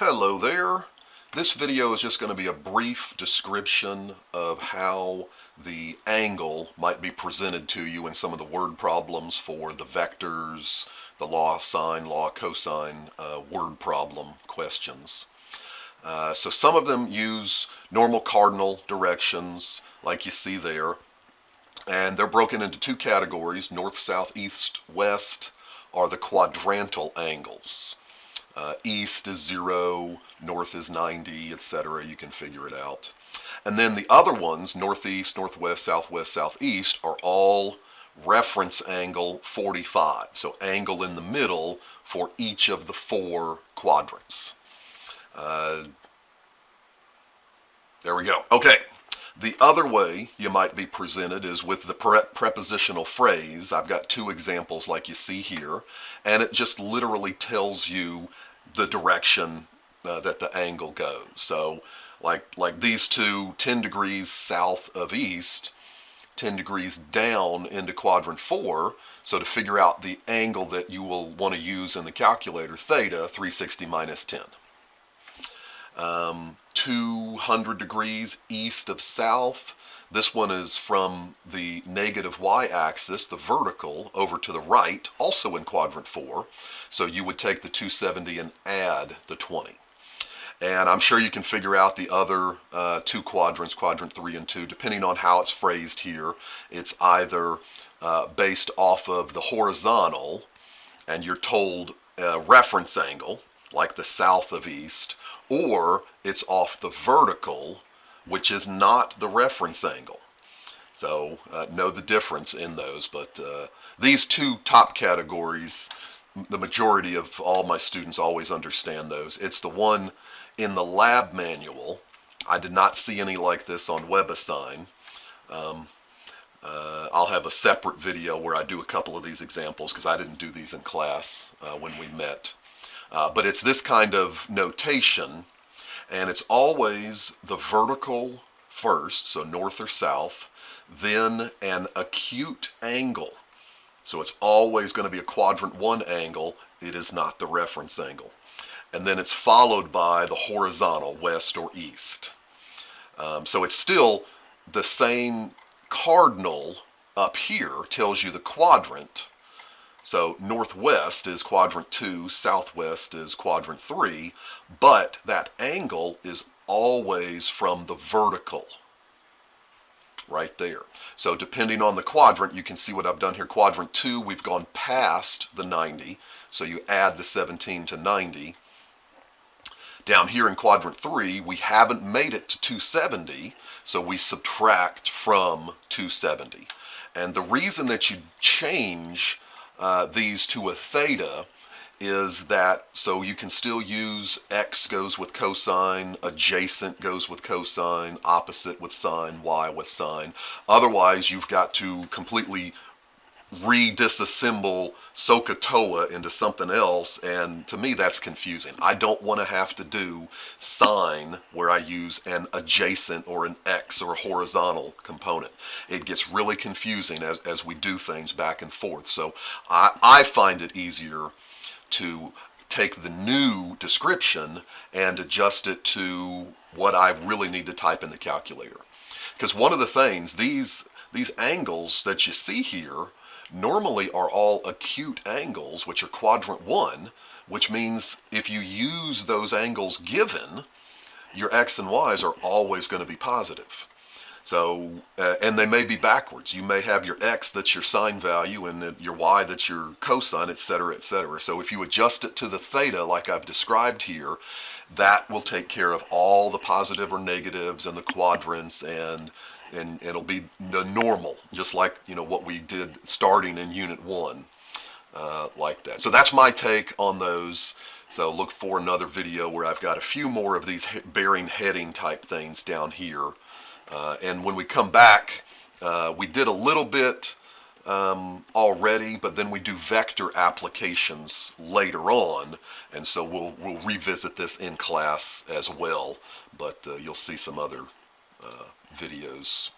Hello there. This video is just going to be a brief description of how the angle might be presented to you in some of the word problems for the vectors, the law sine, law cosine word problem questions. So some of them use normal cardinal directions like you see there, and they're broken into two categories. North, south, east, west are the quadrantal angles. East is 0, north is 90, etc. You can figure it out. And then the other ones, northeast, northwest, southwest, southeast, are all reference angle 45. So angle in the middle for each of the four quadrants. There we go. Okay. The other way you might be presented is with the prepositional phrase. I've got two examples like you see here, and it just literally tells you the direction that the angle goes. So like these two, 10 degrees south of east, 10 degrees down into quadrant 4. So to figure out the angle that you will want to use in the calculator, theta, 360 minus 10. 200 degrees east of south. This one is from the negative y-axis, the vertical, over to the right, also in quadrant 4. So you would take the 270 and add the 20. And I'm sure you can figure out the other two quadrants, quadrant 3 and 2, depending on how it's phrased here. It's either based off of the horizontal, and you're told a reference angle, like the south of east, or it's off the vertical, which is not the reference angle. So know the difference in those. But these two top categories, the majority of all my students always understand those. It's the one in the lab manual. I did not see any like this on WebAssign. I'll have a separate video where I do a couple of these examples because I didn't do these in class when we met. But it's this kind of notation, and it's always the vertical first, so north or south, then an acute angle. So it's always going to be a quadrant 1 angle. It is not the reference angle. And then it's followed by the horizontal, west or east. So it's still the same cardinal up here tells you the quadrant. So northwest is quadrant 2, southwest is quadrant 3, but that angle is always from the vertical, right there. So depending on the quadrant, you can see what I've done here. Quadrant 2, we've gone past the 90, so you add the 17 to 90. Down here in quadrant 3, we haven't made it to 270, so we subtract from 270. And the reason that you change these to a theta is that so you can still use x goes with cosine, adjacent goes with cosine, opposite with sine, y with sine. Otherwise, you've got to completely re-disassemble SOHCAHTOA into something else, and to me that's confusing. I don't want to have to do sine where I use an adjacent or an x or a horizontal component. It gets really confusing as we do things back and forth. So I find it easier to take the new description and adjust it to what I really need to type in the calculator. Because one of the things, these angles that you see here normally are all acute angles, which are quadrant 1, which means if you use those angles given, your x and y's are always going to be positive. So, and they may be backwards. You may have your x that's your sine value and your y that's your cosine, etc., etc. So if you adjust it to the theta like I've described here, that will take care of all the positive or negatives and the quadrants, and it'll be the normal, just like what we did starting in Unit 1, like that. So that's my take on those. So look for another video where I've got a few more of these bearing heading type things down here. And when we come back, we did a little bit already, but then we do vector applications later on, and so we'll revisit this in class as well. But you'll see some other videos